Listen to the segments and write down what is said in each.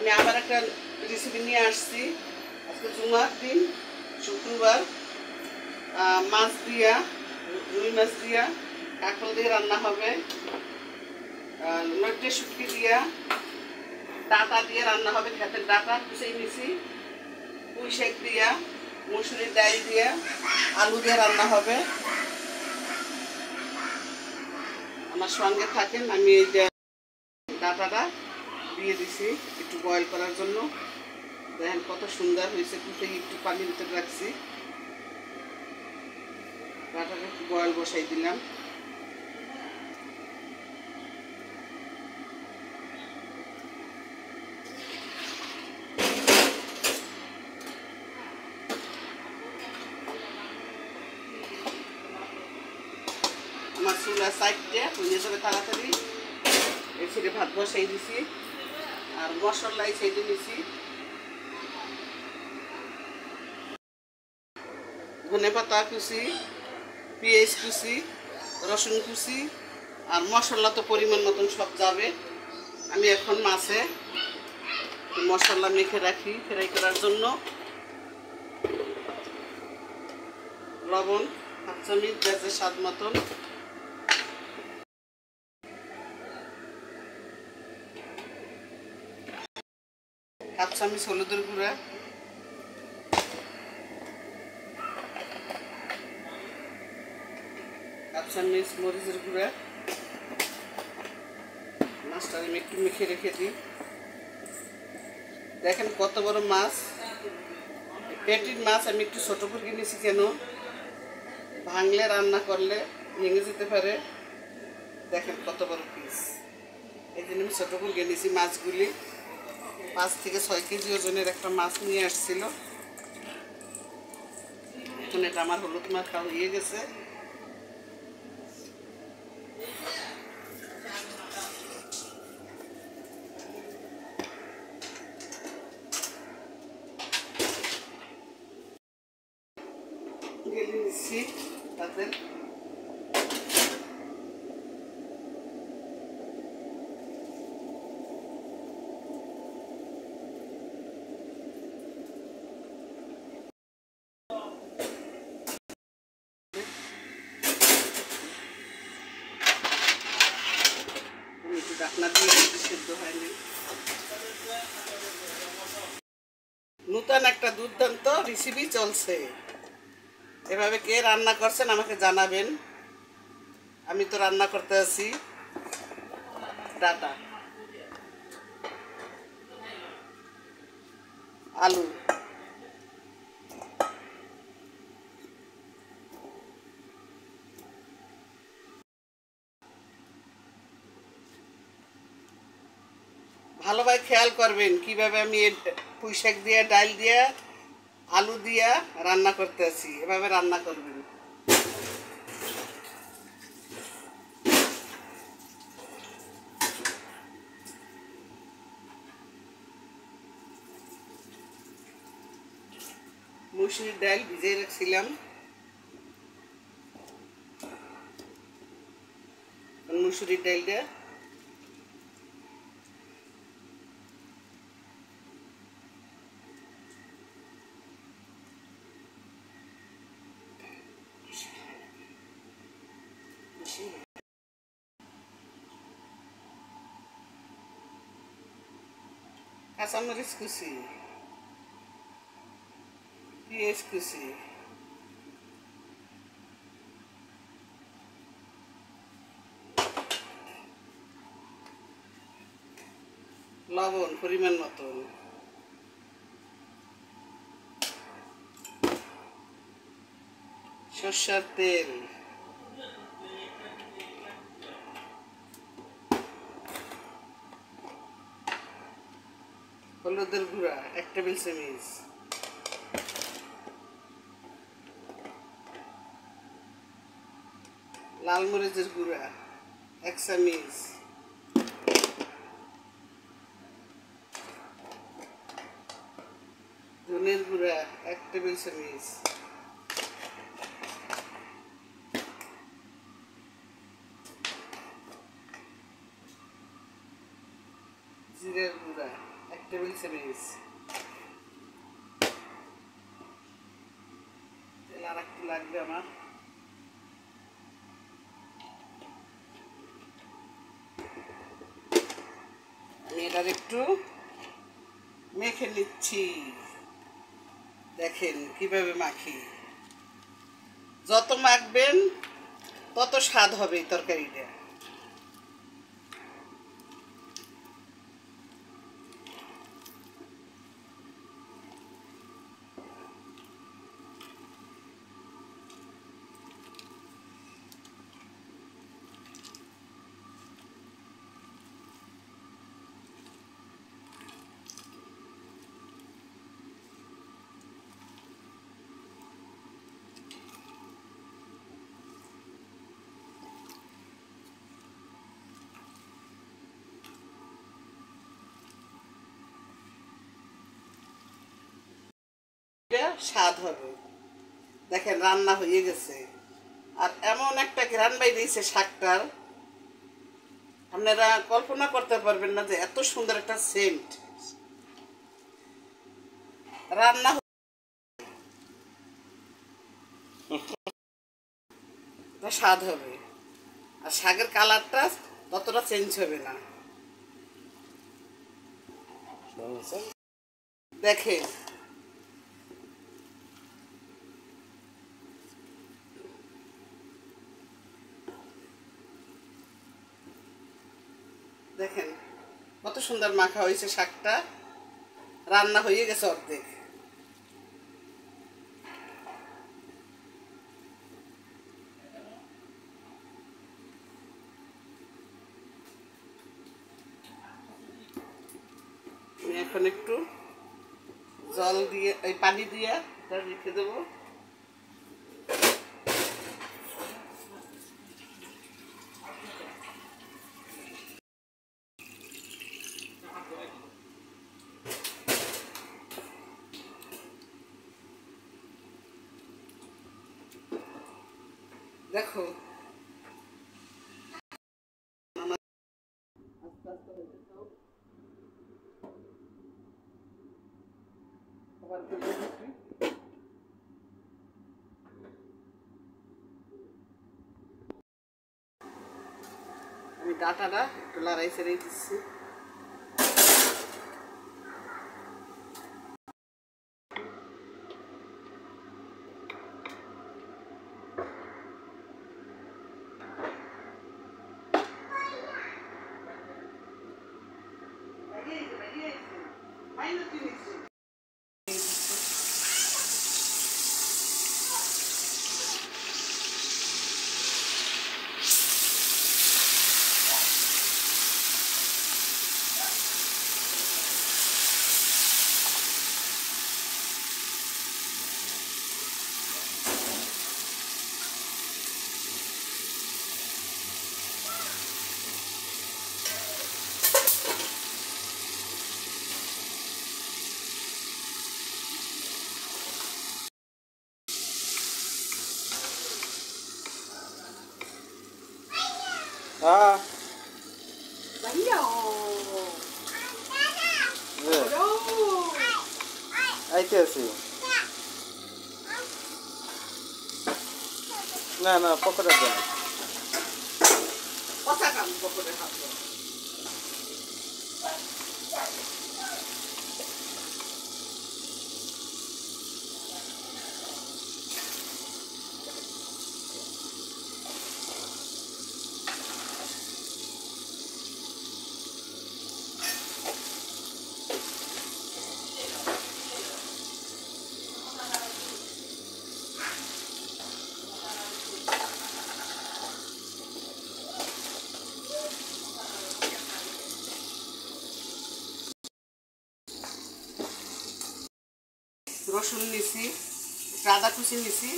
আমি আবার একটা রেসিপি নিয়ে আসছি। আজকে জুমার দিন, শুক্রবার, মাছ দিয়া, রুই মাছ দিয়া কাঁকড়া দিয়ে রান্না হবে, নটে শুটকি দিয়া, ডাটা দিয়ে রান্না হবে, ক্ষেতের ডাটা কুচিয়ে নিছি, পুঁই শাক দিয়া, মুসুরির ডাল দিয়া, আলু দিয়ে রান্না হবে। আমার সঙ্গে থাকেন। আমি এই যে ডাটাটা দিয়ে দিছি একটু বয়েল করার জন্য। দেখেন কত সুন্দর হয়েছে, কুটে একটু পানির ভিতরে রাখছি। ডাটাটা একটু বয়েল বসাই দিলাম। আমার চুলা সাইডটা হয়ে যাবে তাড়াতাড়ি। এই ছেড়ে ভাত বসাই দিছি আর মশলাই ছেড়ে নিছি। ধনে পাতা কুচি, পেঁয়াজ কুচি, রসুন কুচি আর মশলা তো পরিমাণ মতন সব যাবে। আমি এখন মাছে মশলা মেখে রাখি ফ্রাই করার জন্য। লবণ হাফ চামচ, পেঁয়াজের স্বাদ মতন, হাফ চামচ হলুদের গুঁড়া, হাফ চামচ মরিচের গুঁড়া। মাছটা আমি একটু মেখে রেখে দিই। দেখেন কত বড় মাছ, পেটির মাছ আমি একটু ছোটো করে কিনেছি। কেন ভাঙলে রান্না করলে ভেঙে যেতে পারে। দেখেন কত বড় পিস, এই জন্য আমি ছোটো করে কিনেছি মাছগুলি। 5 থেকে 6 কেজি ওজনের একটা মাছ নিয়ে আসছিল। এখন এটা আমার হলুদ মাখা হয়ে গেছে। গেলে নিচ্ছি তাতে ঢাকনা দিয়ে সিদ্ধ হয়নি। নতুন একটা দুর্দান্ত রেসিপি চলছে। এভাবে কে রান্না করছেন আমাকে জানাবেন। আমি তো রান্না করতে আছি ডাটা, আলু, ভালোভাবে খেয়াল করবেন কিভাবে আমি পুঁই শাক দিয়ে, ডাল দিয়ে, আলু দিয়া রান্না করতে আছি। এভাবে রান্না করবেন। মুসুরির ডাল ভিজিয়ে রাখছিলাম, মুসুরির ডালটা কাঁচামরিচ কুচি, পেঁয়াজ কুচি, লবণ পরিমাণ মতন, সরষের তেল, হলুদের গুঁড়া 1 টেবিল চামচ, লাল মরিচের গুঁড়া 1 চামচ, ধনের গুঁড়া 1 টেবিল চামচ, জিরের গুঁড়া 1 টেবিল নিচে নিয়েছি। তেল আর একটু লাগবে আমার। আমি এটার একটু মেখে নিচ্ছি। দেখেন কিভাবে মাখি। যত মাখবেন তত স্বাদ হবে এই তরকারিটা। স্বাদ হবে। দেখেন রান্না হয়ে গেছে। আর এমন একটা ঘ্রাণ বাইরেছে শাকটার, আপনারা কল্পনা করতে পারবেন না যে এত সুন্দর একটা সেন্ট। রান্না স্বাদ হবে, আর শাকের কালারটা ততটা চেঞ্জ হবে না। দেখেন দেখেন কত সুন্দর মাখা হয়েছে শাকটা। রান্না হয়ে গেছে অর্ধেক। আমি এখন একটু জল দিয়ে এই পানি দিয়ে রেখে দেবো। দেখো আমি ডাটাটা একটু লড়াই ছেড়ে দিচ্ছি। আইতে আছি না না পকোড়া দেন কথা কাম পকোড়ে হাত রসুন নিছি, আদা কুচি নিছি,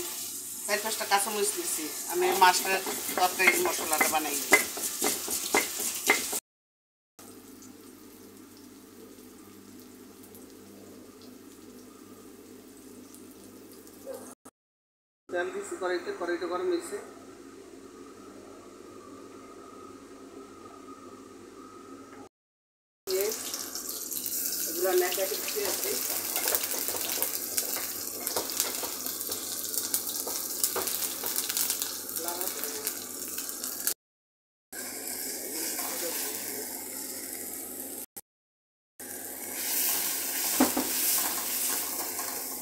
4-5টা কাঁচামরিচ নিছি। আমি মাছের তরকারির মশলাটা বানাই। তেল দিছি কড়াইতে, কড়াইটা গরম হয়েছে। এগুলো ব্যাটে দিতে আছে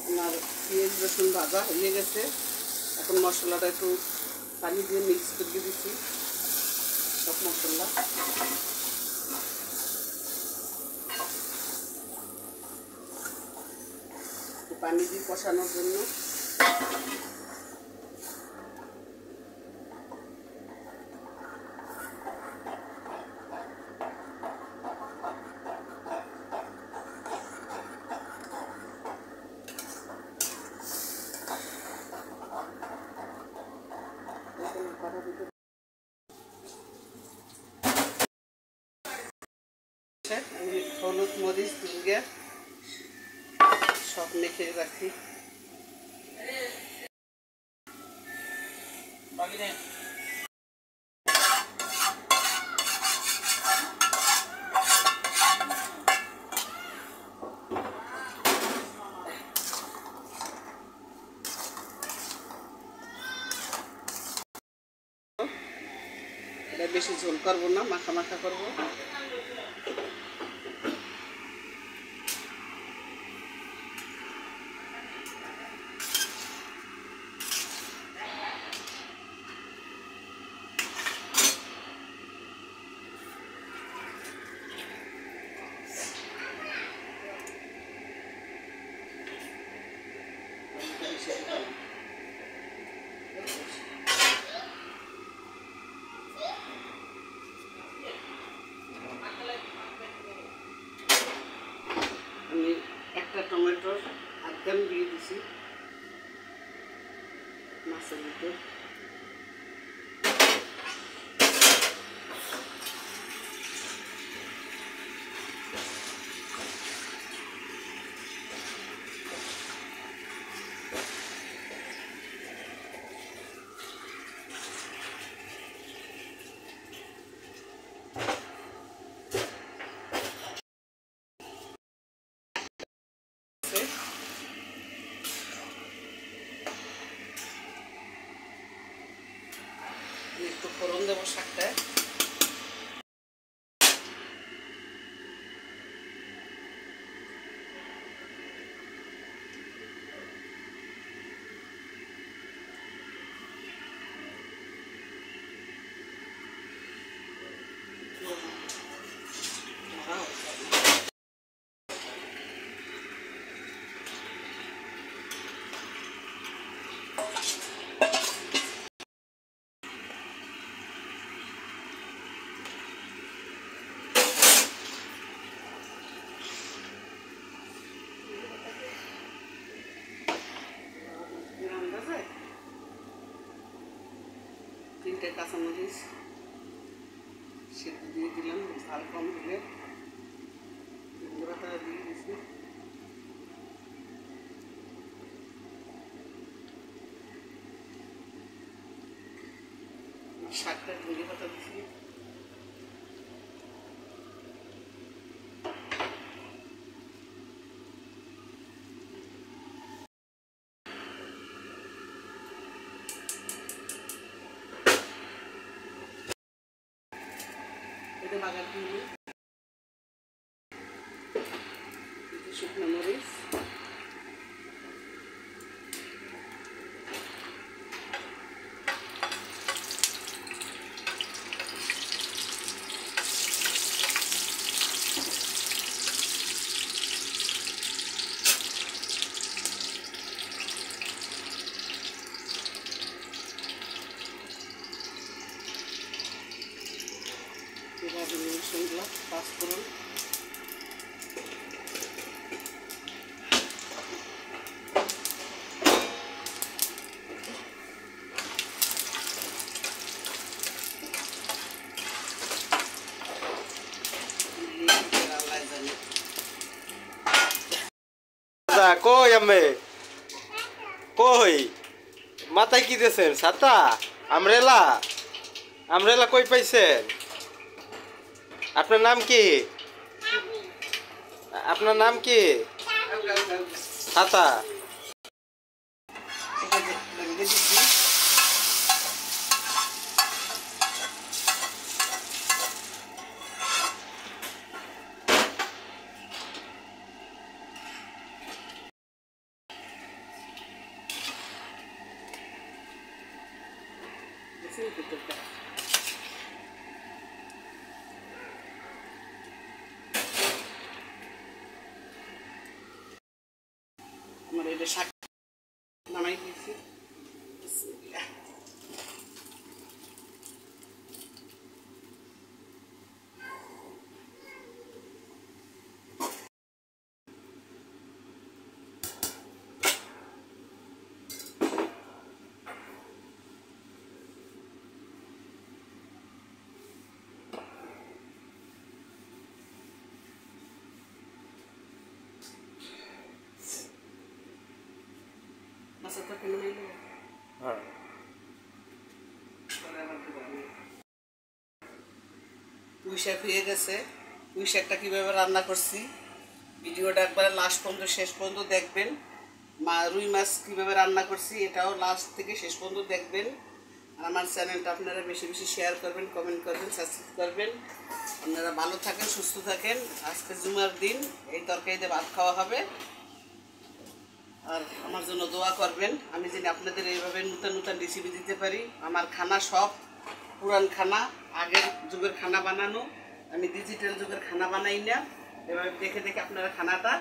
আমার পেঁয়াজ রসুন ভাজা হয়ে গেছে। এখন মশলাটা একটু পানি দিয়ে মিক্স করে দিচ্ছি সব মশলা। পানি দিয়ে কষানোর জন্য হলুদ মরিচ দিয়ে সব মেখে রাখি। এটা বেশি ঝোল করবো না, মাখা মাখা করবো। আমি একটা টমেটোর আধখান দিয়ে দিছি মাছের ভিতর। একটু ফোড়ন দেবো শাকটায়। তিনটে কাঁচামরিচ সেদ্ধ দিয়ে দিলাম, ঝাল কম দিলে গুঁড়াটা দিয়ে দিয়েছি। শাকটা ধনে পাতা দিচ্ছি। এটা বাগার দিয়ে শুকনো মরিচ, রসুনগুলো পাঁচফোড়ন, কই আম্মে কই মাথায় কি দিয়েছেন? ছাতা? আমরেলা? আমরেলা কই পাইছেন? আপনার নাম কি? আপনার নাম কি? ছাতা। আমার এটা শাক নামাই দিয়েছি। মাছের তরকারি নামাই দেবো। হ্যাঁ। পুঁই শাক হয়ে গেছে। পুঁই শাকটা কীভাবে রান্না করছি ভিডিওটা একবারে লাস্ট পর্যন্ত শেষ পর্যন্ত দেখবেন। রুই মাছ কীভাবে রান্না করছি এটাও লাস্ট থেকে শেষ পর্যন্ত দেখবেন। আর আমার চ্যানেলটা আপনারা বেশি বেশি শেয়ার করবেন, কমেন্ট করবেন, সাবস্ক্রাইব করবেন। আপনারা ভালো থাকেন, সুস্থ থাকেন। আজকে জুমার দিন, এই তরকারিতে ভাত খাওয়া হবে। আর আমার জন্য দোয়া করবেন, আমি যেন আপনাদের এইভাবে নতুন নতুন রেসিপি দিতে পারি। আমার খানা সব পুরান খানা, আগের যুগের খানা বানানো, আমি ডিজিটাল যুগের খানা বানাই না। এভাবে দেখে দেখে আপনারা খানাটা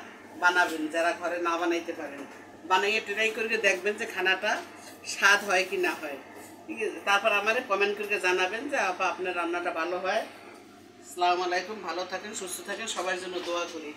বানাবেন, যারা ঘরে না বানাইতে পারেন। বানাইয়ে ট্রাই করে দেখবেন যে খানাটা স্বাদ হয় কি না হয়, ঠিক আছে? তারপর আমারে কমেন্ট করে জানাবেন যে আপা আপনার রান্নাটা ভালো হয়। আসসালামু আলাইকুম, ভালো থাকেন, সুস্থ থাকেন, সবার জন্য দোয়া করি।